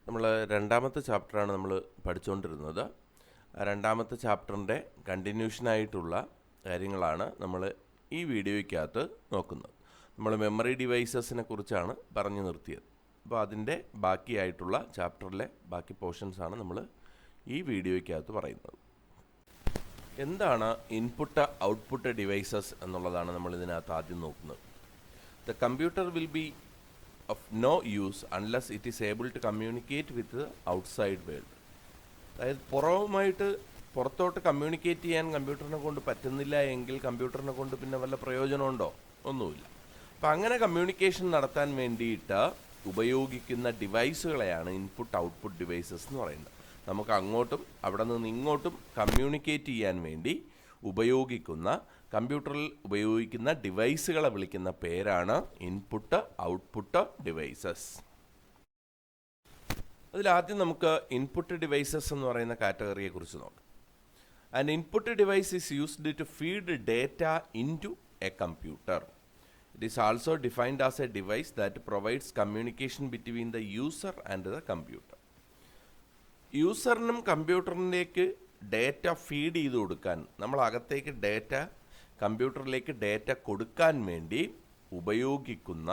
നമ്മൾ രണ്ടാമത്തെ ചാപ്റ്ററാണ് നമ്മൾ പഠിച്ചുകൊണ്ടിരുന്നത്. രണ്ടാമത്തെ ചാപ്റ്ററിൻ്റെ കണ്ടിന്യൂഷനായിട്ടുള്ള കാര്യങ്ങളാണ് നമ്മൾ ഈ വീഡിയോയ്ക്കകത്ത് നോക്കുന്നത്. നമ്മൾ മെമ്മറി ഡിവൈസസിനെ കുറിച്ചാണ് പറഞ്ഞു നിർത്തിയത്. അപ്പോൾ അതിൻ്റെ ബാക്കിയായിട്ടുള്ള ചാപ്റ്ററിലെ ബാക്കി പോർഷൻസാണ് നമ്മൾ ഈ വീഡിയോയ്ക്കകത്ത് പറയുന്നത്. എന്താണ് ഇൻപുട്ട് ഔട്ട്പുട്ട് ഡിവൈസസ് എന്നുള്ളതാണ് നമ്മൾ ഇതിനകത്ത് ആദ്യം നോക്കുന്നത്. The computer will be of no use unless it is able to communicate with the outside world. അതായത് പുറത്തോട്ട് കമ്മ്യൂണിക്കേറ്റ് ചെയ്യാൻ കമ്പ്യൂട്ടറിനെ കൊണ്ട് പറ്റുന്നില്ല എങ്കിൽ കമ്പ്യൂട്ടറിനെ കൊണ്ട് പിന്നെ വല്ല പ്രയോജനമുണ്ടോ? ഒന്നുമില്ല. അപ്പം അങ്ങനെ കമ്മ്യൂണിക്കേഷൻ നടത്താൻ വേണ്ടിയിട്ട് ഉപയോഗിക്കുന്ന ഡിവൈസുകളെയാണ് ഇൻപുട്ട് ഔട്ട്പുട്ട് ഡിവൈസസ് എന്ന് പറയുന്നത്. നമുക്ക് അങ്ങോട്ടും അവിടെ നിന്ന് ഇങ്ങോട്ടും കമ്മ്യൂണിക്കേറ്റ് ചെയ്യാൻ വേണ്ടി ഉപയോഗിക്കുന്ന കമ്പ്യൂട്ടറിൽ ഉപയോഗിക്കുന്ന ഡിവൈസുകളെ വിളിക്കുന്ന പേരാണ് ഇൻപുട്ട് ഔട്ട്പുട്ട് ഡിവൈസസ്. അതിലാദ്യം നമുക്ക് ഇൻപുട്ട് ഡിവൈസസ് എന്ന് പറയുന്ന കാറ്റഗറിയെ കുറിച്ച് നോക്കാം. An input device is used to feed data into a computer. It is also defined as a device that provides communication between the user and the computer. യൂസറിനും കമ്പ്യൂട്ടറിലേക്ക് data feed ചെയ്ത് കൊടുക്കാൻ, നമ്മൾ അകത്തേക്ക് ഡേറ്റ കമ്പ്യൂട്ടറിലേക്ക് data കൊടുക്കാൻ വേണ്ടി ഉപയോഗിക്കുന്ന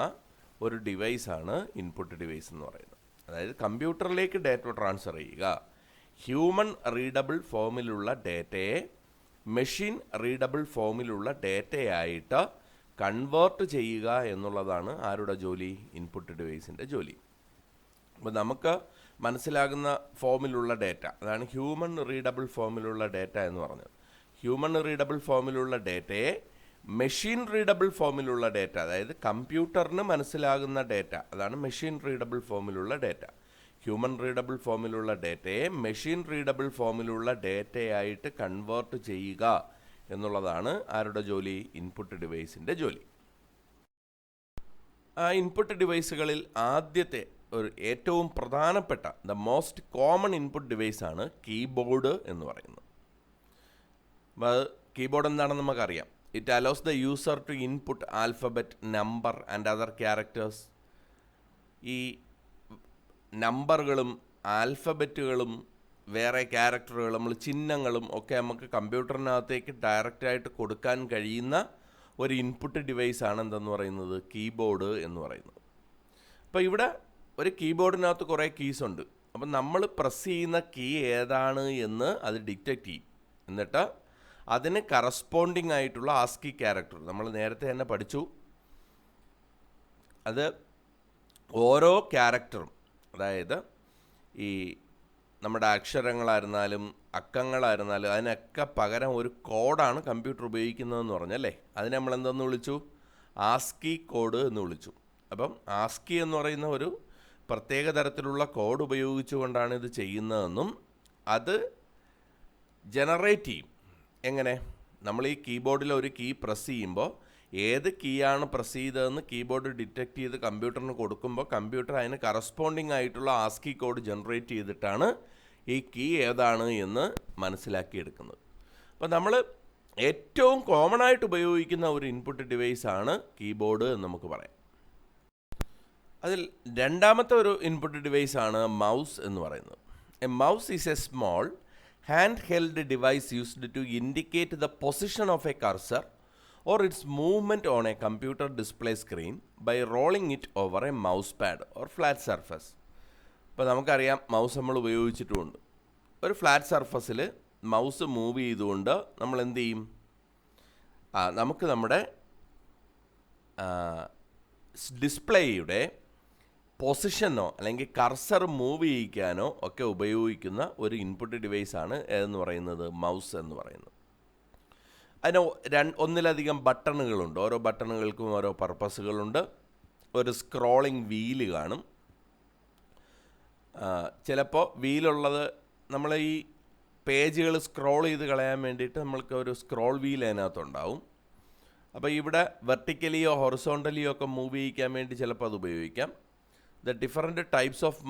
ഒരു ഡിവൈസാണ് ഇൻപുട്ട് ഡിവൈസ് എന്ന് പറയുന്നത്. അതായത് കമ്പ്യൂട്ടറിലേക്ക് ഡേറ്റ ട്രാൻസ്ഫർ ചെയ്യുക, ഹ്യൂമൻ റീഡബിൾ ഫോമിലുള്ള ഡേറ്റയെ മെഷീൻ റീഡബിൾ ഫോമിലുള്ള ഡേറ്റയായിട്ട് കൺവേർട്ട് ചെയ്യുക എന്നുള്ളതാണ് ആരുടെ ജോലി? ഇൻപുട്ട് ഡിവൈസിൻ്റെ ജോലി. അപ്പോൾ നമുക്ക് മനസ്സിലാകുന്ന ഫോമിലുള്ള ഡേറ്റ, അതാണ് ഹ്യൂമൻ റീഡബിൾ ഫോമിലുള്ള ഡേറ്റ എന്ന് പറഞ്ഞത്. ഹ്യൂമൻ റീഡബിൾ ഫോമിലുള്ള ഡേറ്റയെ മെഷീൻ റീഡബിൾ ഫോമിലുള്ള ഡേറ്റ, അതായത് കമ്പ്യൂട്ടറിന് മനസ്സിലാകുന്ന ഡേറ്റ, അതാണ് മെഷീൻ റീഡബിൾ ഫോമിലുള്ള ഡേറ്റ. ഹ്യൂമൻ റീഡബിൾ ഫോമിലുള്ള ഡേറ്റയെ മെഷീൻ റീഡബിൾ ഫോമിലുള്ള ഡേറ്റയായിട്ട് കൺവേർട്ട് ചെയ്യുക എന്നുള്ളതാണ് ആരുടെ ജോലി? ഇൻപുട്ട് ഡിവൈസിൻ്റെ ജോലി. ആ ഇൻപുട്ട് ഡിവൈസുകളിൽ ആദ്യത്തെ ഏറ്റവും പ്രധാനപ്പെട്ട ദ മോസ്റ്റ് കോമൺ ഇൻപുട്ട് ഡിവൈസാണ് കീബോർഡ് എന്ന് പറയുന്നത്. കീബോർഡ് എന്താണെന്ന് നമുക്കറിയാം. It allows the user to input alphabet, number and other characters. ഈ നമ്പറുകളും ആൽഫബറ്റുകളും വേറെ ക്യാരക്ടറുകളും നമ്മൾ ചിഹ്നങ്ങളും ഒക്കെ നമുക്ക് കമ്പ്യൂട്ടറിനകത്തേക്ക് ഡയറക്റ്റായിട്ട് കൊടുക്കാൻ കഴിയുന്ന ഒരു ഇൻപുട്ട് ഡിവൈസാണ് എന്തെന്ന് പറയുന്നത്? കീബോർഡ് എന്ന് പറയുന്നത്. അപ്പോൾ ഇവിടെ ഒരു കീബോർഡിനകത്ത് കുറേ കീസ് ഉണ്ട്. അപ്പം നമ്മൾ പ്രസ് ചെയ്യുന്ന കീ ഏതാണ് എന്ന് അത് ഡിറ്റക്റ്റ് ചെയ്യും. എന്നിട്ട് അതിന് കറസ്പോണ്ടിങ് ആയിട്ടുള്ള ആസ്കി ക്യാരക്ടർ നമ്മൾ നേരത്തെ തന്നെ പഠിച്ചു. അത് ഓരോ ക്യാരക്ടറും, അതായത് ഈ നമ്മുടെ അക്ഷരങ്ങളായിരുന്നാലും അക്കങ്ങളായിരുന്നാലും അതിനൊക്കെ പകരം ഒരു കോഡാണ് കമ്പ്യൂട്ടർ ഉപയോഗിക്കുന്നതെന്ന് പറഞ്ഞല്ലേ. അതിനെ നമ്മൾ എന്തെന്ന് വിളിച്ചു? ആസ്കി കോഡ് എന്ന് വിളിച്ചു. അപ്പം ആസ്കി എന്ന് പറയുന്ന ഒരു പ്രത്യേക തരത്തിലുള്ള കോഡ് ഉപയോഗിച്ചുകൊണ്ടാണ് ഇത് ചെയ്യുന്നതെന്നും അത് ജനറേറ്റ് ചെയ്യും. എങ്ങനെ? നമ്മൾ ഈ കീബോർഡിൽ ഒരു കീ പ്രസ് ചെയ്യുമ്പോൾ ഏത് കീയാണ് പ്രസ് ചെയ്തതെന്ന് കീബോർഡ് ഡിറ്റക്റ്റ് ചെയ്ത് കമ്പ്യൂട്ടറിന് കൊടുക്കുമ്പോൾ കമ്പ്യൂട്ടർ അതിന് കറസ്പോണ്ടിങ് ആയിട്ടുള്ള ആസ്കി കോഡ് ജനറേറ്റ് ചെയ്തിട്ടാണ് ഈ കീ ഏതാണ് എന്ന് മനസ്സിലാക്കിയെടുക്കുന്നത്. അപ്പോൾ നമ്മൾ ഏറ്റവും കോമൺ ആയിട്ട് ഉപയോഗിക്കുന്ന ഒരു ഇൻപുട്ട് ഡിവൈസാണ് കീബോർഡ് എന്ന് നമുക്ക് പറയാം. അതിൽ രണ്ടാമത്തെ ഒരു ഇൻപുട്ട് ഡിവൈസാണ് മൗസ് എന്ന് പറയുന്നത്. A mouse is a small hand held device used to indicate the position of a cursor or its movement on a computer display screen by rolling it over a mouse pad or flat surface. ഇപ്പോൾ നമുക്കറിയാം mouse നമ്മൾ ഉപയോഗിച്ചിട്ടുമുണ്ട്. ഒരു flat സർഫസിൽ mouse move ചെയ്തുകൊണ്ട് നമ്മൾ എന്ത് ചെയ്യും? നമുക്ക് നമ്മുടെ ഡിസ്പ്ലേയുടെ പൊസിഷനോ അല്ലെങ്കിൽ കർസർ മൂവ് ചെയ്യിക്കാനോ ഒക്കെ ഉപയോഗിക്കുന്ന ഒരു ഇൻപുട്ട് ഡിവൈസാണ് ഏതെന്ന് പറയുന്നത്? മൗസ് എന്ന് പറയുന്നത്. അതിന് ഒന്നിലധികം ബട്ടണുകളുണ്ട്. ഓരോ ബട്ടണുകൾക്കും ഓരോ പർപ്പസുകളുണ്ട്. ഒരു സ്ക്രോളിംഗ് വീല് കാണും. ചിലപ്പോൾ വീലുള്ളത് നമ്മൾ ഈ പേജുകൾ സ്ക്രോൾ ചെയ്ത് കളയാൻ വേണ്ടിയിട്ട് നമ്മൾക്ക് ഒരു സ്ക്രോൾ വീൽ അതിനകത്തുണ്ടാവും. അപ്പോൾ ഇവിടെ വെർട്ടിക്കലിയോ ഹൊറിസോണ്ടലിയോ ഒക്കെ മൂവ് ചെയ്യിക്കാൻ വേണ്ടി ചിലപ്പോൾ അത് ഉപയോഗിക്കാം. The different types of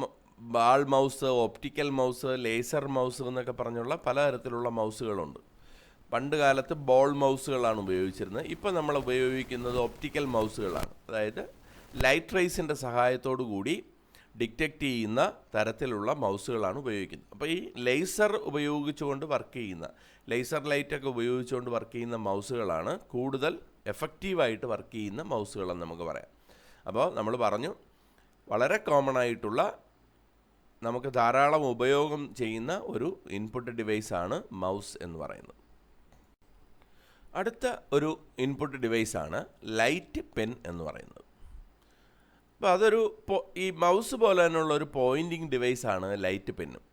ball mouse, optical mouse, laser mouse എന്നൊക്കെ പറഞ്ഞുള്ള പലതരത്തിലുള്ള മൗസുകളുണ്ട്. പണ്ട് കാലത്ത് ബോൾ മൗസുകളാണ് ഉപയോഗിച്ചിരുന്നത്. ഇപ്പോൾ നമ്മൾ ഉപയോഗിക്കുന്നത് ഒപ്റ്റിക്കൽ മൗസുകളാണ്. അതായത് ലൈറ്റ് റേസിൻ്റെ സഹായത്തോടു കൂടി ഡിറ്റക്റ്റ് ചെയ്യുന്ന തരത്തിലുള്ള മൗസുകളാണ് ഉപയോഗിക്കുന്നത്. അപ്പോൾ ഈ ലേസർ ഉപയോഗിച്ചുകൊണ്ട് വർക്ക് ചെയ്യുന്ന, ലേസർ ലൈറ്റൊക്കെ ഉപയോഗിച്ചുകൊണ്ട് വർക്ക് ചെയ്യുന്ന മൗസുകളാണ് കൂടുതൽ എഫക്റ്റീവായിട്ട് വർക്ക് ചെയ്യുന്ന മൗസുകളെന്ന് നമുക്ക് പറയാം. അപ്പോൾ നമ്മൾ പറഞ്ഞു, വളരെ കോമൺ ആയിട്ടുള്ള നമുക്ക് ധാരാളം ഉപയോഗം ചെയ്യുന്ന ഒരു ഇൻപുട്ട് ഡിവൈസാണ് മൗസ് എന്ന് പറയുന്നത്. അടുത്ത ഒരു ഇൻപുട്ട് ഡിവൈസാണ് ലൈറ്റ് പെൻ എന്ന് പറയുന്നത്. അപ്പോൾ അതൊരു ഈ മൗസ് പോലെ തന്നെയുള്ള ഒരു പോയിൻറ്റിങ് ഡിവൈസാണ് ലൈറ്റ് പെന്നും.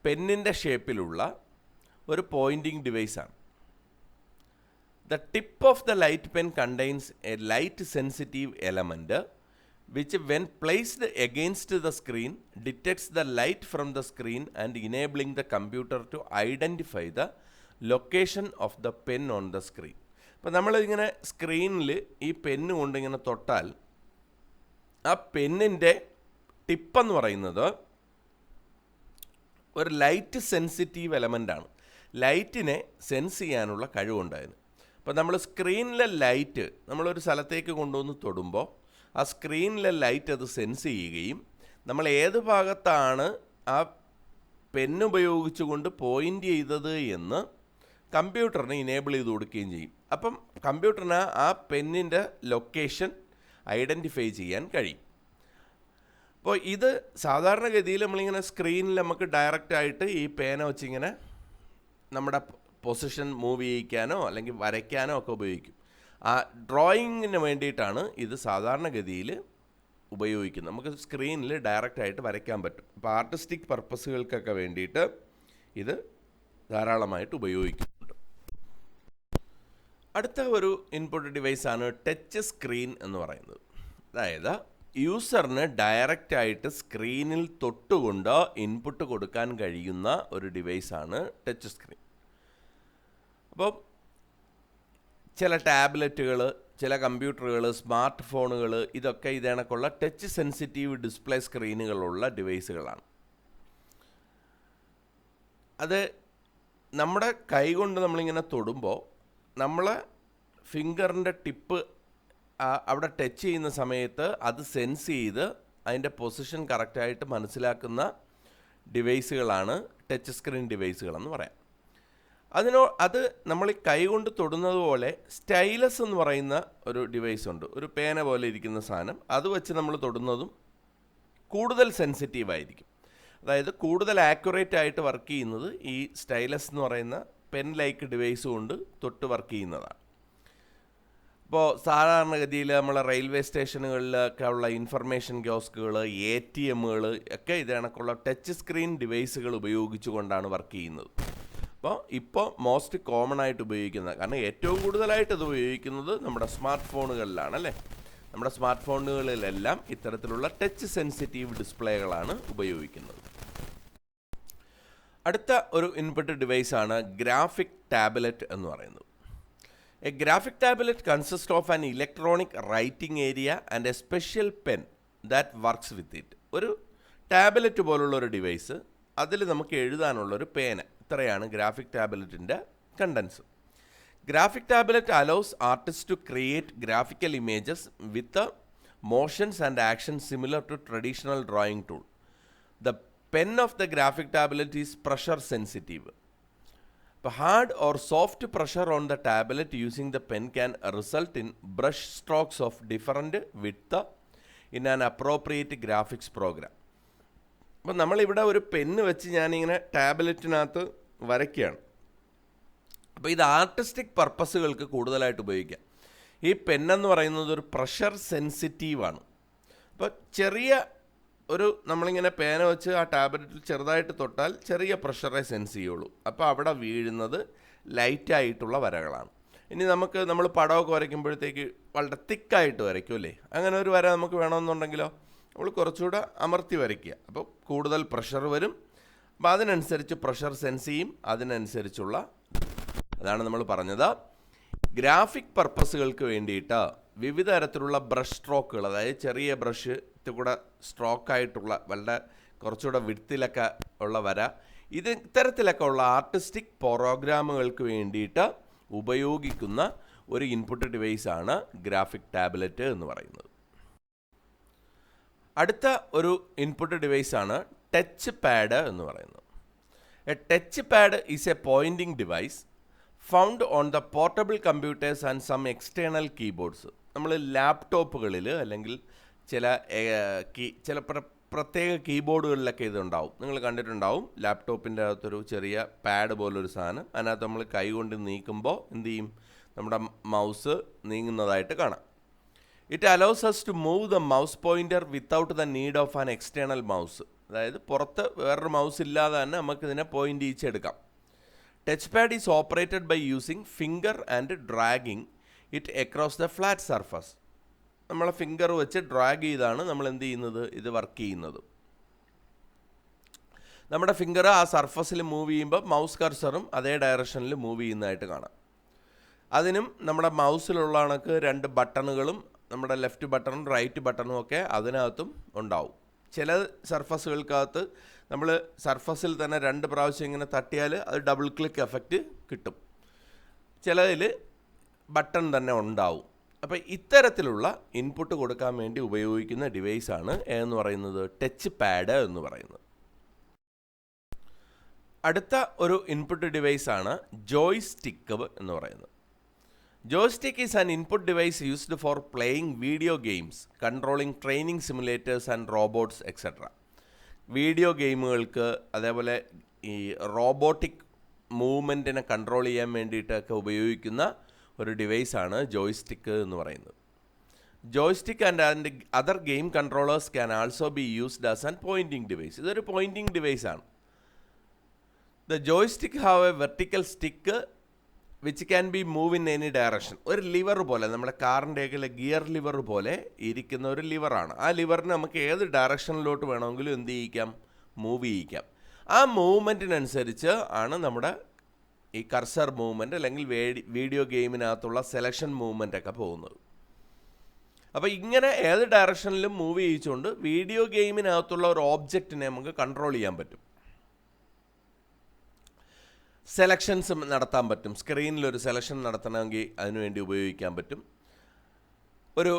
പെന്നിൻ്റെ ഷേപ്പിലുള്ള ഒരു പോയിൻറ്റിങ് ഡിവൈസാണ്. The tip of the light pen contains a light sensitive element which when placed against the screen detects the light from the screen and enabling the computer to identify the location of the pen on the screen. അപ്പോൾ നമ്മളിങ്ങനെ സ്ക്രീനിൽ ഈ pen കൊണ്ടിങ്ങനെ തൊട്ടാൽ ആ പെന്നിൻ്റെ ടിപ്പെന്ന് പറയുന്നത് ഒരു light sensitive എലമെൻ്റാണ്. ലൈറ്റിനെ sense ചെയ്യാനുള്ള കഴിവുണ്ടായിരുന്നു. അപ്പോൾ നമ്മൾ സ്ക്രീനിലെ ലൈറ്റ് നമ്മളൊരു സ്ഥലത്തേക്ക് കൊണ്ടുവന്ന് തൊടുമ്പോൾ ആ സ്ക്രീനിലെ ലൈറ്റ് അത് സെൻസ് ചെയ്യുകയും നമ്മൾ ഏത് ഭാഗത്താണ് ആ പെന്നുപയോഗിച്ചുകൊണ്ട് പോയിൻ്റ് ചെയ്തത് എന്ന് കമ്പ്യൂട്ടറിന് ഇനേബിൾ ചെയ്ത് കൊടുക്കുകയും ചെയ്യും. അപ്പം കമ്പ്യൂട്ടറിന് ആ പെന്നിൻ്റെ ലൊക്കേഷൻ ഐഡൻറ്റിഫൈ ചെയ്യാൻ കഴിയും. അപ്പോൾ ഇത് സാധാരണഗതിയിൽ നമ്മളിങ്ങനെ സ്ക്രീനിൽ നമുക്ക് ഡയറക്റ്റായിട്ട് ഈ പേന വെച്ചിങ്ങനെ നമ്മുടെ പൊസിഷൻ മൂവ് ചെയ്യിക്കാനോ അല്ലെങ്കിൽ വരയ്ക്കാനോ ഒക്കെ ഉപയോഗിക്കും. ആ ഡ്രോയിങ്ങിന് വേണ്ടിയിട്ടാണ് ഇത് സാധാരണഗതിയിൽ ഉപയോഗിക്കുന്നത്. നമുക്ക് സ്ക്രീനിൽ ഡയറക്റ്റായിട്ട് വരയ്ക്കാൻ പറ്റും. അപ്പോൾ ആർട്ടിസ്റ്റിക് പർപ്പസുകൾക്കൊക്കെ വേണ്ടിയിട്ട് ഇത് ധാരാളമായിട്ട് ഉപയോഗിക്കുന്നുണ്ട്. അടുത്ത ഒരു ഇൻപുട്ട് ഡിവൈസാണ് ടച്ച് സ്ക്രീൻ എന്ന് പറയുന്നത്. അതായത് യൂസറിന് ഡയറക്റ്റായിട്ട് സ്ക്രീനിൽ തൊട്ടുകൊണ്ട് ഇൻപുട്ട് കൊടുക്കാൻ കഴിയുന്ന ഒരു ഡിവൈസാണ് ടച്ച് സ്ക്രീൻ. അപ്പോൾ ചില ടാബ്ലറ്റുകൾ, ചില കമ്പ്യൂട്ടറുകൾ, സ്മാർട്ട് ഫോണുകൾ, ഇതൊക്കെ ഇതേണക്കുള്ള ടച്ച് സെൻസിറ്റീവ് ഡിസ്പ്ലേ സ്ക്രീനുകളുള്ള ഡിവൈസുകളാണ്. അത് നമ്മുടെ കൈ കൊണ്ട് നമ്മളിങ്ങനെ തൊടുമ്പോൾ നമ്മളെ ഫിംഗറിൻ്റെ ടിപ്പ് അവിടെ ടച്ച് ചെയ്യുന്ന സമയത്ത് അത് സെൻസ് ചെയ്ത് അതിൻ്റെ പൊസിഷൻ കറക്റ്റായിട്ട് മനസ്സിലാക്കുന്ന ഡിവൈസുകളാണ് ടച്ച് സ്ക്രീൻ ഡിവൈസുകളെന്ന് പറയാം. അത് നമ്മൾ കൈ കൊണ്ട് തൊടുന്നത് പോലെ സ്റ്റൈലസ് എന്ന് പറയുന്ന ഒരു ഡിവൈസ് ഉണ്ട്. ഒരു പേന പോലെ ഇരിക്കുന്ന സാധനം. അത് വെച്ച് നമ്മൾ തൊടുന്നതും കൂടുതൽ സെൻസിറ്റീവ് ആയിരിക്കും. അതായത് കൂടുതൽ ആക്യുറേറ്റ് ആയിട്ട് വർക്ക് ചെയ്യുന്നത് ഈ സ്റ്റൈലസ് എന്ന് പറയുന്ന പെൻ ലൈക്ക് ഡിവൈസ് കൊണ്ട് തൊട്ട് വർക്ക് ചെയ്യുന്നതാണ്. ഇപ്പോൾ സാധാരണഗതിയിൽ നമ്മളെ റെയിൽവേ സ്റ്റേഷനുകളിലൊക്കെ ഉള്ള ഇൻഫർമേഷൻ കിയോസ്കുകൾ, ATMകൾ ഒക്കെ ഇതേണക്കുള്ള ടച്ച് സ്ക്രീൻ ഡിവൈസുകൾ ഉപയോഗിച്ചുകൊണ്ടാണ് വർക്ക് ചെയ്യുന്നത്. ഇപ്പോൾ മോസ്റ്റ് കോമൺ ആയിട്ട് ഉപയോഗിക്കുന്നത്, കാരണം ഏറ്റവും കൂടുതലായിട്ട് ഇത് ഉപയോഗിക്കുന്നത് നമ്മുടെ സ്മാർട്ട് ഫോണുകളിലാണ് അല്ലേ. നമ്മുടെ സ്മാർട്ട് ഫോണുകളിലെല്ലാം ഇത്തരത്തിലുള്ള ടച്ച് സെൻസിറ്റീവ് ഡിസ്പ്ലേകളാണ് ഉപയോഗിക്കുന്നത്. അടുത്ത ഒരു ഇൻപുട്ട് ഡിവൈസാണ് ഗ്രാഫിക് ടാബ്ലറ്റ് എന്ന് പറയുന്നത്. A graphic tablet consist of an electronic writing area and a special pen that works with it. ഒരു ടാബ്ലറ്റ് പോലുള്ള ഒരു ഡിവൈസ്, അതിൽ നമുക്ക് എഴുതാനുള്ളൊരു പേന. ഇത്രയാണ് ഗ്രാഫിക് ടാബ്ലറ്റിൻ്റെ contents. Graphic tablet allows artist to create graphical images with motions and actions similar to traditional drawing tool. The pen of the graphic tablet is pressure sensitive. ഇപ്പോൾ hard or soft pressure on the tablet using the pen can result in brush strokes of different width in an appropriate graphics program. അപ്പോൾ നമ്മളിവിടെ ഒരു pen വെച്ച് ഞാനിങ്ങനെ ടാബ്ലറ്റിനകത്ത് വരയ്ക്കുകയാണ്. അപ്പോൾ ഇത് artistic പർപ്പസുകൾക്ക് കൂടുതലായിട്ട് ഉപയോഗിക്കാം. ഈ പെന്നെന്ന് പറയുന്നത് ഒരു പ്രഷർ സെൻസിറ്റീവാണ്. അപ്പോൾ ചെറിയ ഒരു നമ്മളിങ്ങനെ പേന വെച്ച് ആ ടാബ്ലറ്റിൽ ചെറുതായിട്ട് തൊട്ടാൽ ചെറിയ പ്രഷറെ സെൻസ് ചെയ്യുള്ളൂ. അപ്പോൾ അവിടെ വീഴുന്നത് ലൈറ്റായിട്ടുള്ള വരകളാണ്. ഇനി നമ്മൾ പടമൊക്കെ വരയ്ക്കുമ്പോഴത്തേക്ക് വളരെ തിക്കായിട്ട് വരയ്ക്കും അല്ലേ. അങ്ങനെ ഒരു വര നമുക്ക് വേണമെന്നുണ്ടെങ്കിലോ നമ്മൾ കുറച്ചുകൂടെ അമർത്തി വരയ്ക്കുക. അപ്പോൾ കൂടുതൽ പ്രഷർ വരും. അപ്പോൾ അതിനനുസരിച്ച് പ്രഷർ സെൻസ് ചെയ്യും. അതിനനുസരിച്ചുള്ള അതാണ് നമ്മൾ പറഞ്ഞത്. ഗ്രാഫിക് പർപ്പസുകൾക്ക് വേണ്ടിയിട്ട് വിവിധ തരത്തിലുള്ള ബ്രഷ് സ്ട്രോക്കുകൾ, അതായത് ചെറിയ ബ്രഷ് കൂടെ സ്ട്രോക്കായിട്ടുള്ള വളരെ കുറച്ചുകൂടെ വിഡ്ത്തിലൊക്കെ ഉള്ള വര, ഇത്തരത്തിലൊക്കെ ഉള്ള ആർട്ടിസ്റ്റിക് പ്രോഗ്രാമുകൾക്ക് വേണ്ടിയിട്ട് ഉപയോഗിക്കുന്ന ഒരു ഇൻപുട്ട് ഡിവൈസാണ് ഗ്രാഫിക് ടാബ്ലറ്റ് എന്ന് പറയുന്നത്. അടുത്ത ഒരു ഇൻപുട്ട് ഡിവൈസാണ് ടച്ച് പാഡ് എന്ന് പറയുന്നത്. A touch pad is a pointing device found on the portable computers and some external keyboards. നമ്മൾ ലാപ്ടോപ്പുകളിൽ അല്ലെങ്കിൽ ചില പ്രത്യേക കീബോർഡുകളിലൊക്കെ ഇതുണ്ടാവും. നിങ്ങൾ കണ്ടിട്ടുണ്ടാവും, ലാപ്ടോപ്പിൻ്റെ അകത്തൊരു ചെറിയ പാഡ് പോലൊരു സാധനം, അതിനകത്ത് നമ്മൾ കൈ കൊണ്ട് നീക്കുമ്പോൾ എന്ത് ചെയ്യും, നമ്മുടെ മൗസ് നീങ്ങുന്നതായിട്ട് കാണാം. It allows us to move the mouse pointer without the need of an external mouse. അതായത് പുറത്ത് വേറൊരു മൗസ് ഇല്ലാതെ തന്നെ നമുക്കിതിനെ പോയിൻ്റ് ചെയ്യിച്ചെടുക്കാം. Touch pad is operated by using finger and dragging it across the flat surface. നമ്മളെ finger വെച്ച് drag ചെയ്താണ് നമ്മൾ എന്ത് ചെയ്യുന്നത്, ഇത് വർക്ക് ചെയ്യുന്നത്. നമ്മുടെ ഫിംഗർ ആ സർഫസിൽ മൂവ് ചെയ്യുമ്പോൾ മൗസ് കർസറും അതേ ഡയറക്ഷനിൽ മൂവ് ചെയ്യുന്നതായിട്ട് കാണാം. അതിനും നമ്മുടെ മൗസിലുള്ള കണക്ക് 2 ബട്ടണുകളും നമ്മുടെ ലെഫ്റ്റ് ബട്ടണും റൈറ്റ് ബട്ടണും ഒക്കെ അതിനകത്തും ഉണ്ടാവും. ചില സർഫസുകൾക്കകത്ത് നമ്മൾ സർഫസിൽ തന്നെ 2 പ്രാവശ്യം ഇങ്ങനെ തട്ടിയാൽ അത് ഡബിൾ ക്ലിക്ക് എഫക്റ്റ് കിട്ടും. ചിലതിൽ ബട്ടൺ തന്നെ ഉണ്ടാവും. അപ്പോൾ ഇത്തരത്തിലുള്ള ഇൻപുട്ട് കൊടുക്കാൻ വേണ്ടി ഉപയോഗിക്കുന്ന ഡിവൈസാണ് എന്ന് പറയുന്നത് ടച്ച് പാഡ് എന്ന് പറയുന്നത്. അടുത്ത ഒരു ഇൻപുട്ട് ഡിവൈസാണ് ജോയ്സ്റ്റിക്ക് എന്ന് പറയുന്നത്. Joystick is an input device used for playing video games, controlling training simulators and robots etcetera. Video ഗെയിമുകൾക്ക് അതേപോലെ ഈ റോബോട്ടിക് മൂവ്മെൻറ്റിനെ കൺട്രോൾ ചെയ്യാൻ വേണ്ടിയിട്ടൊക്കെ ഉപയോഗിക്കുന്ന ഒരു ഡിവൈസാണ് ജോയ്സ്റ്റിക്ക് എന്ന് പറയുന്നത്. Joystick and other game controllers can also be used as an pointing device. ഇതൊരു പോയിൻറ്റിംഗ് ഡിവൈസാണ്. The joystick have a vertical stick which can be move in any direction. ഒരു ലിവർ പോലെ, നമ്മുടെ കാറിൻ്റെയൊക്കെ ഗിയർ ലിവർ പോലെ ഇരിക്കുന്ന ഒരു ലിവറാണ്. ആ ലിവറിന് നമുക്ക് ഏത് ഡയറക്ഷനിലോട്ട് വേണമെങ്കിലും എന്ത് ചെയ്യിക്കാം, മൂവ് ചെയ്യിക്കാം. ആ മൂവ്മെൻറ്റിനനുസരിച്ച് ആണ് നമ്മുടെ ഈ കർസർ മൂവ്മെൻറ്റ് അല്ലെങ്കിൽ വീഡിയോ ഗെയിമിനകത്തുള്ള സെലക്ഷൻ മൂവ്മെൻ്റ് ഒക്കെ പോകുന്നത്. അപ്പോൾ ഇങ്ങനെ ഏത് ഡയറക്ഷനിലും മൂവ് ചെയ്യിച്ചുകൊണ്ട് വീഡിയോ ഗെയിമിനകത്തുള്ള ഒരു ഓബ്ജക്റ്റിനെ നമുക്ക് കൺട്രോൾ ചെയ്യാൻ പറ്റും. സെലക്ഷൻസ് നടത്താൻ പറ്റും. സ്ക്രീനിലൊരു സെലക്ഷൻ നടത്തണമെങ്കിൽ അതിനുവേണ്ടി ഉപയോഗിക്കാൻ പറ്റും. ഒരു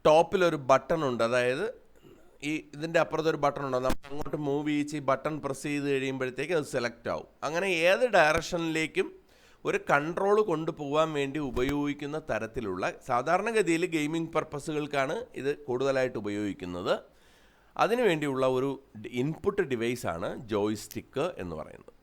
ടോപ്പിലൊരു ബട്ടൺ ഉണ്ട്, അതായത് ഇതിൻ്റെ അപ്പുറത്തൊരു ബട്ടൺ ഉണ്ട്, നമ്മൾ അങ്ങോട്ട് മൂവ് ചെയ്യിച്ച് ഈ ബട്ടൺ പ്രസ് ചെയ്ത് കഴിയുമ്പോഴത്തേക്ക് അത് സെലക്ട് ആവും. അങ്ങനെ ഏത് ഡയറക്ഷനിലേക്കും ഒരു കൺട്രോൾ കൊണ്ടുപോകാൻ വേണ്ടി ഉപയോഗിക്കുന്ന തരത്തിലുള്ള, സാധാരണഗതിയിൽ ഗെയിമിംഗ് പർപ്പസുകൾക്കാണ് ഇത് കൂടുതലായിട്ട് ഉപയോഗിക്കുന്നത്. അതിനുവേണ്ടിയുള്ള ഒരു ഇൻപുട്ട് ഡിവൈസാണ് ജോയ്സ്റ്റിക്ക് എന്ന് പറയുന്നത്.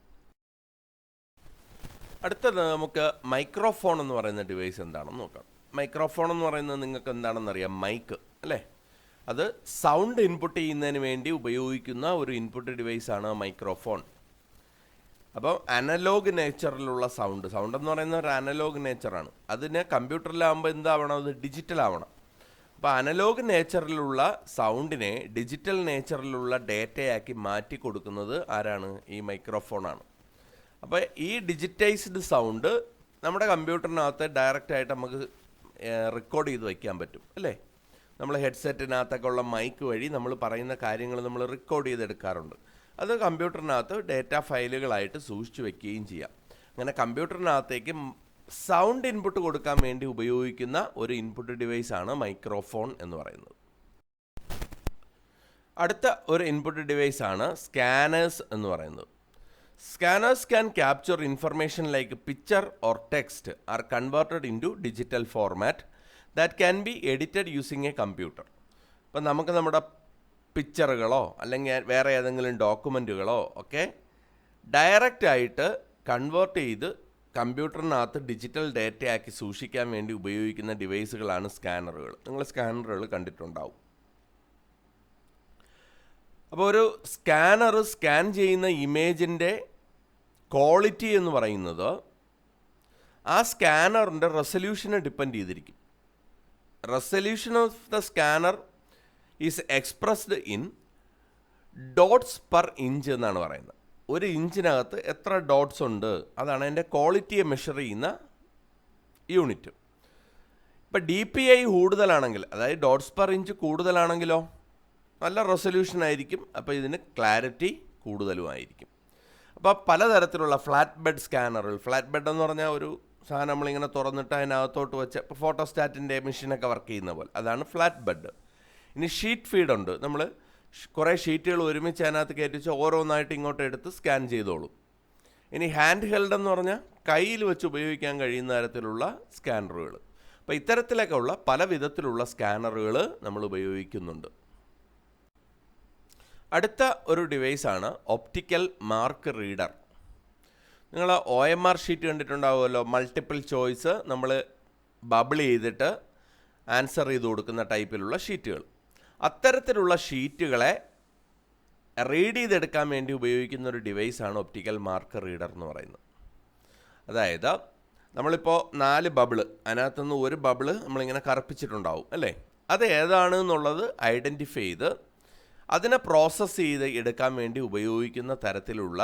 അടുത്തത് നമുക്ക് മൈക്രോഫോൺ എന്ന് പറയുന്ന ഡിവൈസ് എന്താണെന്ന് നോക്കാം. മൈക്രോഫോൺ എന്ന് പറയുന്നത് നിങ്ങൾക്ക് എന്താണെന്നറിയാം, മൈക്ക് അല്ലേ. അത് സൗണ്ട് ഇൻപുട്ട് ചെയ്യുന്നതിന് വേണ്ടി ഉപയോഗിക്കുന്ന ഒരു ഇൻപുട്ട് ഡിവൈസാണ് മൈക്രോഫോൺ. അപ്പോൾ അനലോഗ് നേച്ചറിലുള്ള സൗണ്ട് എന്ന് പറയുന്ന ഒരു അനലോഗ് നേച്ചറാണ്. അതിന് കമ്പ്യൂട്ടറിലാകുമ്പോൾ എന്താവണം, അത് ഡിജിറ്റൽ ആവണം. അപ്പോൾ അനലോഗ് നേച്ചറിലുള്ള സൗണ്ടിനെ ഡിജിറ്റൽ നേച്ചറിലുള്ള ഡേറ്റയാക്കി മാറ്റി കൊടുക്കുന്നത് ആരാണ്, ഈ മൈക്രോഫോണാണ്. അപ്പോൾ ഈ ഡിജിറ്റൈസ്ഡ് സൗണ്ട് നമ്മുടെ കമ്പ്യൂട്ടറിനകത്ത് ഡയറക്റ്റായിട്ട് നമുക്ക് റെക്കോർഡ് ചെയ്ത് വയ്ക്കാൻ പറ്റും അല്ലേ. നമ്മൾ ഹെഡ്സെറ്റിനകത്തൊക്കെ ഉള്ള മൈക്ക് വഴി നമ്മൾ പറയുന്ന കാര്യങ്ങൾ നമ്മൾ റെക്കോർഡ് ചെയ്തെടുക്കാറുണ്ട്. അത് കമ്പ്യൂട്ടറിനകത്ത് ഡേറ്റ ഫയലുകളായിട്ട് സൂക്ഷിച്ചു വെക്കുകയും ചെയ്യാം. അങ്ങനെ കമ്പ്യൂട്ടറിനകത്തേക്ക് സൗണ്ട് ഇൻപുട്ട് കൊടുക്കാൻ വേണ്ടി ഉപയോഗിക്കുന്ന ഒരു ഇൻപുട്ട് ഡിവൈസാണ് മൈക്രോഫോൺ എന്ന് പറയുന്നത്. അടുത്ത ഒരു ഇൻപുട്ട് ഡിവൈസാണ് സ്കാനേഴ്സ് എന്ന് പറയുന്നത്. Scanners can capture information like picture or text are converted into digital format that can be edited using a computer. ഇപ്പം നമുക്ക് നമ്മുടെ പിക്ചറുകളോ അല്ലെങ്കിൽ വേറെ ഏതെങ്കിലും ഡോക്യുമെൻറ്റുകളോ ഒക്കെ ഡയറക്റ്റായിട്ട് കൺവേർട്ട് ചെയ്ത് കമ്പ്യൂട്ടറിനകത്ത് ഡിജിറ്റൽ ഡേറ്റയാക്കി സൂക്ഷിക്കാൻ വേണ്ടി ഉപയോഗിക്കുന്ന ഡിവൈസുകളാണ് സ്കാനറുകൾ. നിങ്ങൾ സ്കാനറുകൾ കണ്ടിട്ടുണ്ടാവും. അപ്പോൾ ഒരു സ്കാനർ സ്കാൻ ചെയ്യുന്ന ഇമേജിൻ്റെ ക്വാളിറ്റി എന്ന് പറയുന്നത് ആ സ്കാനറിൻ്റെ റെസൊല്യൂഷനെ ഡിപ്പെൻഡ് ചെയ്തിരിക്കും. Resolution of the scanner is expressed in dots per inch എന്നാണ് പറയുന്നത്. ഒരു ഇഞ്ചിനകത്ത് എത്ര ഡോട്ട്സ് ഉണ്ട്, അതാണ് അതിൻ്റെ ക്വാളിറ്റിയെ മെഷർ ചെയ്യുന്ന യൂണിറ്റ്. ഇപ്പം DPI കൂടുതലാണെങ്കിൽ, അതായത് ഡോട്ട്സ് പെർ ഇഞ്ച് കൂടുതലാണെങ്കിലോ നല്ല റെസൊല്യൂഷൻ ആയിരിക്കും. അപ്പോൾ ഇതിന് ക്ലാരിറ്റി കൂടുതലുമായിരിക്കും. അപ്പോൾ പലതരത്തിലുള്ള ഫ്ലാറ്റ് ബെഡ് സ്കാനറുകൾ, ഫ്ലാറ്റ് ബെഡ് എന്ന് പറഞ്ഞാൽ ഒരു സാധനം നമ്മളിങ്ങനെ തുറന്നിട്ട് അതിനകത്തോട്ട് വെച്ച്, ഇപ്പോൾ ഫോട്ടോസ്റ്റാറ്റിൻ്റെ മെഷീനൊക്കെ വർക്ക് ചെയ്യുന്ന പോലെ, അതാണ് ഫ്ലാറ്റ് ബെഡ്. ഇനി ഷീറ്റ് ഫീഡ് ഉണ്ട്. നമ്മൾ കുറേ ഷീറ്റുകൾ ഒരുമിച്ച് അതിനകത്ത് കയറ്റിച്ച് ഓരോന്നായിട്ട് ഇങ്ങോട്ട് എടുത്ത് സ്കാൻ ചെയ്തോളും. ഇനി ഹാൻഡ് ഹെൽഡ് എന്ന് പറഞ്ഞാൽ കയ്യിൽ വെച്ച് ഉപയോഗിക്കാൻ കഴിയുന്ന തരത്തിലുള്ള സ്കാനറുകൾ. അപ്പോൾ ഇത്തരത്തിലൊക്കെ ഉള്ള പല വിധത്തിലുള്ള സ്കാനറുകൾ നമ്മൾ ഉപയോഗിക്കുന്നുണ്ട്. അടുത്ത ഒരു ഡിവൈസാണ് ഒപ്റ്റിക്കൽ മാർക്ക് റീഡർ. നിങ്ങൾ OMR ഷീറ്റ് കണ്ടിട്ടുണ്ടാവുമല്ലോ, മൾട്ടിപ്പിൾ ചോയ്സ് നമ്മൾ ബബിൾ ചെയ്തിട്ട് ആൻസർ ചെയ്ത് കൊടുക്കുന്ന ടൈപ്പിലുള്ള ഷീറ്റുകൾ. അത്തരത്തിലുള്ള ഷീറ്റുകളെ റീഡ് ചെയ്തെടുക്കാൻ വേണ്ടി ഉപയോഗിക്കുന്ന ഒരു ഡിവൈസാണ് ഒപ്റ്റിക്കൽ മാർക്ക് റീഡർ എന്ന് പറയുന്നത്. അതായത് നമ്മളിപ്പോൾ 4 ബബിള്, അതിനകത്തുനിന്ന് ഒരു ബബിള് നമ്മളിങ്ങനെ കറുപ്പിച്ചിട്ടുണ്ടാവും അല്ലേ, അത് ഏതാണ് എന്നുള്ളത് ഐഡൻറ്റിഫൈ ചെയ്ത് അതിനെ പ്രോസസ്സ് ചെയ്ത് എടുക്കാൻ വേണ്ടി ഉപയോഗിക്കുന്ന തരത്തിലുള്ള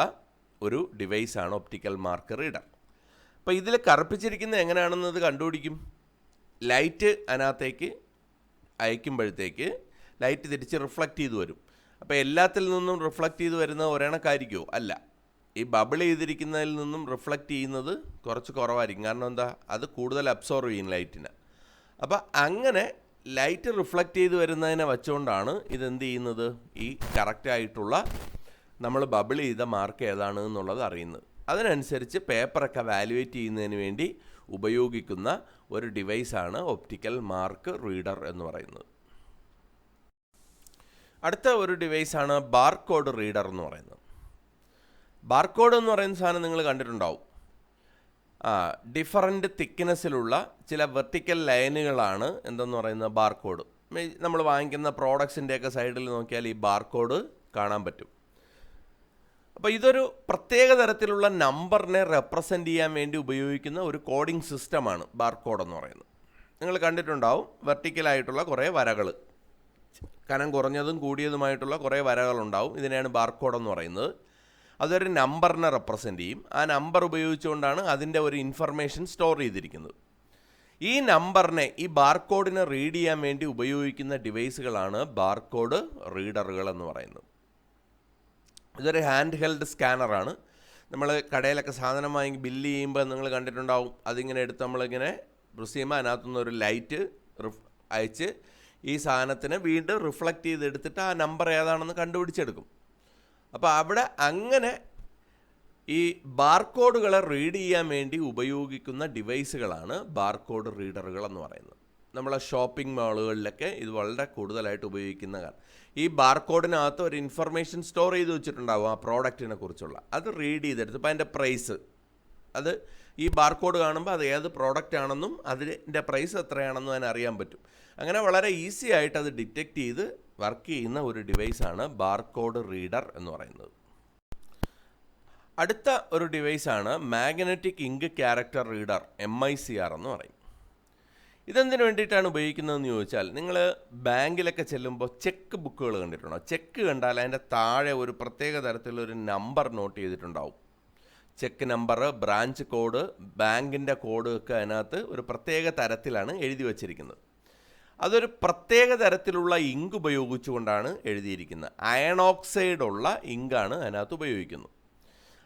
ഒരു ഡിവൈസാണ് ഒപ്റ്റിക്കൽ മാർക്ക് റീഡർ. അപ്പോൾ ഇതിൽ കറുപ്പിച്ചിരിക്കുന്നത് എങ്ങനെയാണെന്നത് കണ്ടുപിടിക്കും. ലൈറ്റ് അതിനകത്തേക്ക് അയക്കുമ്പോഴത്തേക്ക് ലൈറ്റ് തിരിച്ച് റിഫ്ലക്റ്റ് ചെയ്ത് വരും. അപ്പോൾ എല്ലാത്തിൽ നിന്നും റിഫ്ലക്റ്റ് ചെയ്ത് വരുന്ന ഒരെണ്ണക്കായിരിക്കുമോ? അല്ല, ഈ ബബിൾ ചെയ്തിരിക്കുന്നതിൽ നിന്നും റിഫ്ലക്റ്റ് ചെയ്യുന്നത് കുറച്ച് കുറവായിരിക്കും. കാരണം എന്താ, അത് കൂടുതൽ അബ്സോർവ് ചെയ്യും ലൈറ്റിനെ. അപ്പോൾ അങ്ങനെ ലൈറ്റ് റിഫ്ലക്റ്റ് ചെയ്ത് വരുന്നതിനെ വെച്ചുകൊണ്ടാണ് ഇതെന്ത് ചെയ്യുന്നത്, ഈ കറക്റ്റായിട്ടുള്ള നമ്മൾ ബബിൾ ചെയ്ത മാർക്ക് ഏതാണ് എന്നുള്ളത് അറിയുന്നത്. അതിനനുസരിച്ച് പേപ്പറൊക്കെ വാലുവേറ്റ് ചെയ്യുന്നതിന് വേണ്ടി ഉപയോഗിക്കുന്ന ഒരു ഡിവൈസാണ് ഒപ്റ്റിക്കൽ മാർക്ക് റീഡർ എന്ന് പറയുന്നത്. അടുത്ത ഒരു ഡിവൈസാണ് ബാർകോഡ് റീഡർ എന്ന് പറയുന്നത്. ബാർകോഡ് എന്ന് പറയുന്ന സാധനം നിങ്ങൾ കണ്ടിട്ടുണ്ടാവും. ഡിഫറൻറ്റ് തിക്നെസ്സിലുള്ള ചില വെർട്ടിക്കൽ ലൈനുകളാണ് എന്തെന്ന് പറയുന്നത് ബാർകോഡ്. നമ്മൾ വാങ്ങിക്കുന്ന പ്രോഡക്ട്സിൻ്റെയൊക്കെ സൈഡിൽ നോക്കിയാൽ ഈ ബാർകോഡ് കാണാൻ പറ്റും. അപ്പോൾ ഇതൊരു പ്രത്യേക തരത്തിലുള്ള നമ്പറിനെ റെപ്രസെൻ്റ് ചെയ്യാൻ വേണ്ടി ഉപയോഗിക്കുന്ന ഒരു കോഡിംഗ് സിസ്റ്റമാണ് ബാർകോഡ് എന്ന് പറയുന്നത്. നിങ്ങൾ കണ്ടിട്ടുണ്ടാവും, വെർട്ടിക്കലായിട്ടുള്ള കുറേ വരകൾ, കനം കുറഞ്ഞതും കൂടിയതുമായിട്ടുള്ള കുറേ വരകളുണ്ടാവും. ഇതിനെയാണ് ബാർകോഡ് എന്ന് പറയുന്നത്. അതൊരു നമ്പറിനെ റെപ്രസെൻ്റ് ചെയ്യും. ആ നമ്പർ ഉപയോഗിച്ചുകൊണ്ടാണ് അതിൻ്റെ ഒരു ഇൻഫർമേഷൻ സ്റ്റോർ ചെയ്തിരിക്കുന്നത്. ഈ നമ്പറിനെ, ഈ ബാർകോഡിനെ റീഡ് ചെയ്യാൻ വേണ്ടി ഉപയോഗിക്കുന്ന ഡിവൈസുകളാണ് ബാർകോഡ് റീഡറുകൾ എന്ന് പറയുന്നത്. ഇതൊരു ഹാൻഡ് ഹെൽഡ് സ്കാനറാണ്. നമ്മൾ കടയിലൊക്കെ സാധനം വാങ്ങി ബില്ല് ചെയ്യുമ്പോൾ നിങ്ങൾ കണ്ടിട്ടുണ്ടാവും, അതിങ്ങനെ എടുത്ത് നമ്മളിങ്ങനെ പ്രസ് ചെയ്യുമ്പോൾ അതിനകത്തുനിന്ന് ഒരു ലൈറ്റ് അയച്ച് ഈ സാധനത്തിന് വീണ്ടും റിഫ്ലക്റ്റ് ചെയ്തെടുത്തിട്ട് ആ നമ്പർ ഏതാണെന്ന് കണ്ടുപിടിച്ചെടുക്കും. അപ്പോൾ അവിടെ അങ്ങനെ ഈ ബാർകോഡുകളെ റീഡ് ചെയ്യാൻ വേണ്ടി ഉപയോഗിക്കുന്ന ഡിവൈസുകളാണ് ബാർകോഡ് റീഡറുകൾ എന്ന് പറയുന്നത്. നമ്മളെ ഷോപ്പിംഗ് മാളുകളിലൊക്കെ ഇത് വളരെ കൂടുതലായിട്ട് ഉപയോഗിക്കുന്ന കാരണം ഈ ബാർകോഡിനകത്ത് ഒരു ഇൻഫർമേഷൻ സ്റ്റോർ ചെയ്ത് വെച്ചിട്ടുണ്ടാവും ആ പ്രോഡക്റ്റിനെ കുറിച്ചുള്ള. അത് റീഡ് ചെയ്തെടുത്ത് ഇപ്പോൾ അതിൻ്റെ പ്രൈസ്, അത് ഈ ബാർകോഡ് കാണുമ്പോൾ അത് ഏത് പ്രോഡക്റ്റ് ആണെന്നും അതിൻ്റെ പ്രൈസ് എത്രയാണെന്നും അതിന് അറിയാൻ പറ്റും. അങ്ങനെ വളരെ ഈസി ആയിട്ട് അത് ഡിറ്റക്റ്റ് ചെയ്ത് വർക്ക് ചെയ്യുന്ന ഒരു ഡിവൈസാണ് ബാർകോഡ് റീഡർ എന്ന് പറയുന്നത്. അടുത്ത ഒരു ഡിവൈസാണ് magnetic ink character reader, MICR എന്ന് പറയും. ഇതെന്തിനു വേണ്ടിയിട്ടാണ് ഉപയോഗിക്കുന്നതെന്ന് ചോദിച്ചാൽ, നിങ്ങൾ ബാങ്കിലൊക്കെ ചെല്ലുമ്പോൾ ചെക്ക് ബുക്കുകൾ കണ്ടിട്ടുണ്ടോ? ചെക്ക് കണ്ടാൽ അതിൻ്റെ താഴെ ഒരു പ്രത്യേക തരത്തിലൊരു നമ്പർ നോട്ട് ചെയ്തിട്ടുണ്ടാവും. ചെക്ക് നമ്പർ, ബ്രാഞ്ച് കോഡ്, ബാങ്കിൻ്റെ കോഡ് ഒക്കെ അതിനകത്ത് ഒരു പ്രത്യേക തരത്തിലാണ് എഴുതി വച്ചിരിക്കുന്നത്. അതൊരു പ്രത്യേക തരത്തിലുള്ള ഇങ്ക് ഉപയോഗിച്ചുകൊണ്ടാണ് എഴുതിയിരിക്കുന്നത്. അയൺ ഓക്സൈഡ് ഉള്ള ഇങ്കാണ് അതിനകത്ത് ഉപയോഗിക്കുന്നത്.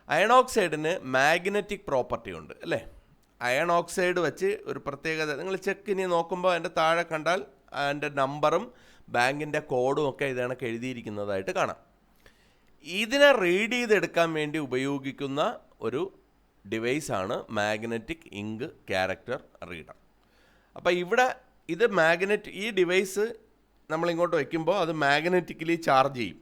അയൺ ഓക്സൈഡിന് മാഗ്നറ്റിക് പ്രോപ്പർട്ടി ഉണ്ട് അല്ലേ? അയൺ ഓക്സൈഡ് വെച്ച് ഒരു പ്രത്യേകത, നിങ്ങൾ ചെക്കിനി നോക്കുമ്പോൾ അതിൻ്റെ താഴെ കണ്ടാൽ അതിൻ്റെ നമ്പറും ബാങ്കിൻ്റെ കോഡും ഒക്കെ ഇതേണക്ക് എഴുതിയിരിക്കുന്നതായിട്ട് കാണാം. ഇതിനെ റീഡ് ചെയ്തെടുക്കാൻ വേണ്ടി ഉപയോഗിക്കുന്ന ഒരു ഡിവൈസാണ് മാഗ്നറ്റിക് ഇങ്ക് ക്യാരക്ടർ റീഡർ. അപ്പോൾ ഇവിടെ ഇത് ഈ ഡിവൈസ് നമ്മളിങ്ങോട്ട് വയ്ക്കുമ്പോൾ അത് മാഗ്നറ്റിക്കലി ചാർജ് ചെയ്യും.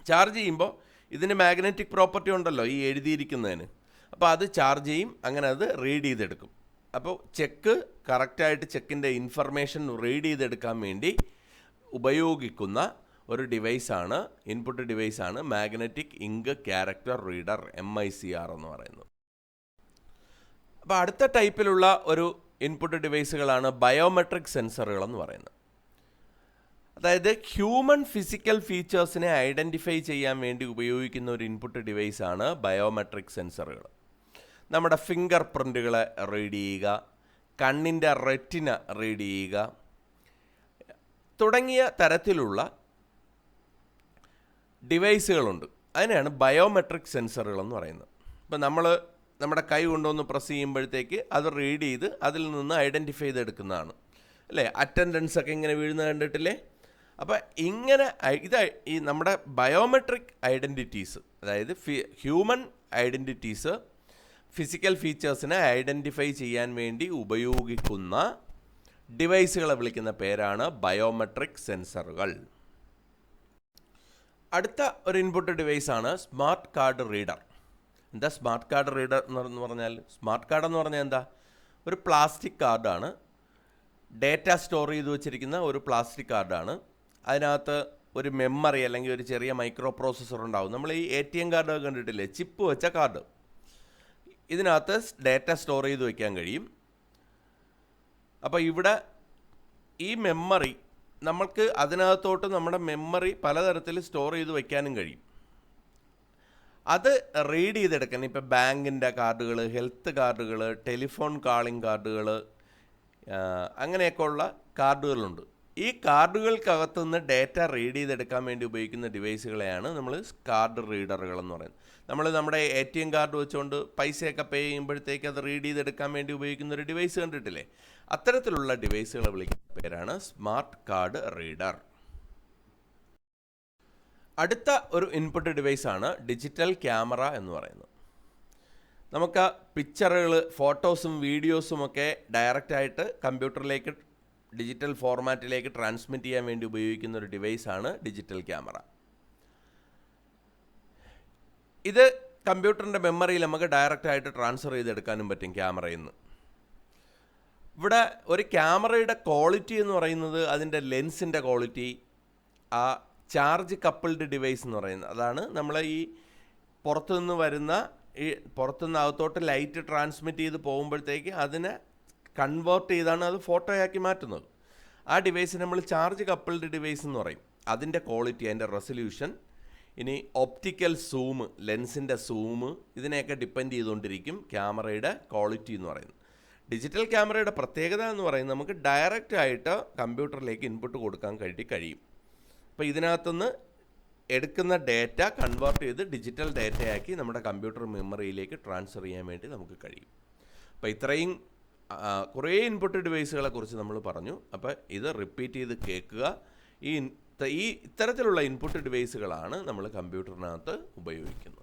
ചാർജ് ചെയ്യുമ്പോൾ ഇതിന് മാഗ്നറ്റിക് പ്രോപ്പർട്ടി ഉണ്ടല്ലോ ഈ എഴുതിയിരിക്കുന്നതിന്, അപ്പോൾ അത് ചാർജ് ചെയ്യും, അങ്ങനെ അത് റീഡ് ചെയ്തെടുക്കും. അപ്പോൾ ചെക്ക് കറക്റ്റായിട്ട് ചെക്കിൻ്റെ ഇൻഫർമേഷൻ റീഡ് ചെയ്തെടുക്കാൻ വേണ്ടി ഉപയോഗിക്കുന്ന ഒരു ഡിവൈസാണ്, ഇൻപുട്ട് ഡിവൈസാണ് magnetic ink character reader, MICR എന്ന് പറയുന്നത്. അപ്പോൾ അടുത്ത ടൈപ്പിലുള്ള ഒരു ഇൻപുട്ട് ഡിവൈസുകളാണ് ബയോമെട്രിക് സെൻസറുകൾ എന്ന് പറയുന്നത്. അതായത് ഹ്യൂമൻ ഫിസിക്കൽ ഫീച്ചേഴ്സിനെ ഐഡൻറ്റിഫൈ ചെയ്യാൻ വേണ്ടി ഉപയോഗിക്കുന്ന ഒരു ഇൻപുട്ട് ഡിവൈസാണ് ബയോമെട്രിക് സെൻസറുകൾ. നമ്മുടെ ഫിംഗർ പ്രിൻറ്റുകളെ റീഡ് ചെയ്യുക, കണ്ണിൻ്റെ റെറ്റിന റീഡ് ചെയ്യുക തുടങ്ങിയ തരത്തിലുള്ള ഡിവൈസുകളുണ്ട്. അതിനെയാണ് ബയോമെട്രിക് സെൻസറുകൾ എന്ന് പറയുന്നത്. ഇപ്പോൾ നമ്മുടെ കൈ കൊണ്ടുവന്ന് പ്രസ് ചെയ്യുമ്പോഴത്തേക്ക് അത് റീഡ് ചെയ്ത് അതിൽ നിന്ന് ഐഡൻറ്റിഫൈ ചെയ്തെടുക്കുന്നതാണ് അല്ലേ? അറ്റൻഡൻസ് ഒക്കെ ഇങ്ങനെ വീഴുന്ന കണ്ടിട്ടില്ലേ? അപ്പോൾ ഇങ്ങനെ ഇത് ഈ നമ്മുടെ ബയോമെട്രിക് ഐഡൻറ്റിറ്റീസ്, അതായത് ഹ്യൂമൻ ഐഡൻറ്റിറ്റീസ്, ഫിസിക്കൽ ഫീച്ചേഴ്സിനെ ഐഡൻറ്റിഫൈ ചെയ്യാൻ വേണ്ടി ഉപയോഗിക്കുന്ന ഡിവൈസുകളെ വിളിക്കുന്ന പേരാണ് ബയോമെട്രിക് സെൻസറുകൾ. അടുത്ത ഒരു ഇൻപുട്ട് ഡിവൈസാണ് സ്മാർട്ട് കാർഡ് റീഡർ. എന്താ സ്മാർട്ട് കാർഡ് റീഡർ എന്ന് പറഞ്ഞാൽ? സ്മാർട്ട് കാർഡ് എന്ന് പറഞ്ഞാൽ എന്താ? ഒരു പ്ലാസ്റ്റിക് കാർഡാണ്, ഡേറ്റ സ്റ്റോർ ചെയ്ത് വെച്ചിരിക്കുന്ന ഒരു പ്ലാസ്റ്റിക് കാർഡാണ്. അതിനകത്ത് ഒരു മെമ്മറി അല്ലെങ്കിൽ ഒരു ചെറിയ മൈക്രോ പ്രോസസ്സർ ഉണ്ടാവും. നമ്മൾ ഈ ATM കാർഡ് കണ്ടിട്ടില്ലേ, ചിപ്പ് വെച്ച കാർഡ്. ഇതിനകത്ത് ഡേറ്റ സ്റ്റോർ ചെയ്ത് വയ്ക്കാൻ കഴിയും. അപ്പോൾ ഇവിടെ ഈ മെമ്മറി നമ്മൾക്ക് അതിനകത്തോട്ട് നമ്മുടെ മെമ്മറി പലതരത്തിൽ സ്റ്റോർ ചെയ്ത് വയ്ക്കാനും കഴിയും. അത് റീഡ് ചെയ്തെടുക്കാൻ ഇപ്പോൾ ബാങ്കിൻ്റെ കാർഡുകൾ, ഹെൽത്ത് കാർഡുകൾ, ടെലിഫോൺ കാളിംഗ് കാർഡുകൾ, അങ്ങനെയൊക്കെയുള്ള കാർഡുകളുണ്ട്. ഈ കാർഡുകൾക്കകത്തുനിന്ന് ഡേറ്റ റീഡ് ചെയ്തെടുക്കാൻ വേണ്ടി ഉപയോഗിക്കുന്ന ഡിവൈസുകളെയാണ് നമ്മൾ കാർഡ് റീഡറുകൾ എന്ന് പറയുന്നത്. നമ്മൾ നമ്മുടെ ATM കാർഡ് വെച്ചുകൊണ്ട് പൈസയൊക്കെ പേ ചെയ്യുമ്പോഴത്തേക്ക് അത് റീഡ് ചെയ്തെടുക്കാൻ വേണ്ടി ഉപയോഗിക്കുന്ന ഒരു ഡിവൈസ് കണ്ടിട്ടില്ലേ? അത്തരത്തിലുള്ള ഡിവൈസുകളെ വിളിക്കുന്ന പേരാണ് സ്മാർട്ട് കാർഡ് റീഡർ. അടുത്ത ഒരു ഇൻപുട്ട് ഡിവൈസാണ് ഡിജിറ്റൽ ക്യാമറ എന്ന് പറയുന്നത്. നമുക്ക് പിക്ചറുകൾ, ഫോട്ടോസും വീഡിയോസും ഒക്കെ ഡയറക്റ്റായിട്ട് കമ്പ്യൂട്ടറിലേക്ക് ഡിജിറ്റൽ ഫോർമാറ്റിലേക്ക് ട്രാൻസ്മിറ്റ് ചെയ്യാൻ വേണ്ടി ഉപയോഗിക്കുന്ന ഒരു ഡിവൈസാണ് ഡിജിറ്റൽ ക്യാമറ. ഇത് കമ്പ്യൂട്ടറിൻ്റെ മെമ്മറിയിൽ നമുക്ക് ഡയറക്റ്റായിട്ട് ട്രാൻസ്ഫർ ചെയ്തെടുക്കാനും പറ്റും ക്യാമറയിൽ നിന്ന്. ഇവിടെ ഒരു ക്യാമറയുടെ ക്വാളിറ്റി എന്ന് പറയുന്നത് അതിൻ്റെ ലെൻസിൻ്റെ ക്വാളിറ്റി, ആ ചാർജ് കപ്പിൾഡ് ഡിവൈസ് എന്ന് പറയുന്നത്, അതാണ് നമ്മൾ ഈ പുറത്തുനിന്ന് വരുന്ന ഈ പുറത്തുനിന്ന് അകത്തോട്ട് ലൈറ്റ് ട്രാൻസ്മിറ്റ് ചെയ്ത് പോകുമ്പോഴത്തേക്ക് അതിനെ കൺവേർട്ട് ചെയ്താണ് അത് ഫോട്ടോയാക്കി മാറ്റുന്നത്. ആ ഡിവൈസിന് നമ്മൾ ചാർജ് കപ്പിൾഡ് ഡിവൈസ് എന്ന് പറയും. അതിൻ്റെ ക്വാളിറ്റി, അതിൻ്റെ റെസൊല്യൂഷൻ, ഇനി ഒപ്റ്റിക്കൽ സൂം, ലെൻസിൻ്റെ സൂം, ഇതിനെയൊക്കെ ഡിപ്പെൻഡ് ചെയ്തുകൊണ്ടിരിക്കും ക്യാമറയുടെ ക്വാളിറ്റി എന്ന് പറയുന്നത്. ഡിജിറ്റൽ ക്യാമറയുടെ പ്രത്യേകത എന്ന് പറയുന്നത് നമുക്ക് ഡയറക്റ്റ് ആയിട്ട് കമ്പ്യൂട്ടറിലേക്ക് ഇൻപുട്ട് കൊടുക്കാൻ കഴിയും. അപ്പോൾ ഇതിനകത്തുനിന്ന് എടുക്കുന്ന ഡേറ്റ കൺവേർട്ട് ചെയ്ത് ഡിജിറ്റൽ ഡേറ്റയാക്കി നമ്മുടെ കമ്പ്യൂട്ടർ മെമ്മറിയിലേക്ക് ട്രാൻസ്ഫർ ചെയ്യാൻ വേണ്ടി നമുക്ക് കഴിയും. അപ്പോൾ ഇത്രയും കുറേ ഇൻപുട്ട് ഡിവൈസുകളെ കുറിച്ച് നമ്മൾ പറഞ്ഞു. അപ്പോൾ ഇത് റിപ്പീറ്റ് ചെയ്ത് കേൾക്കുക. ഈ ഇത്തരത്തിലുള്ള ഇൻപുട്ട് ഡിവൈസുകളാണ് നമ്മൾ കമ്പ്യൂട്ടറിനകത്ത് ഉപയോഗിക്കുന്നത്.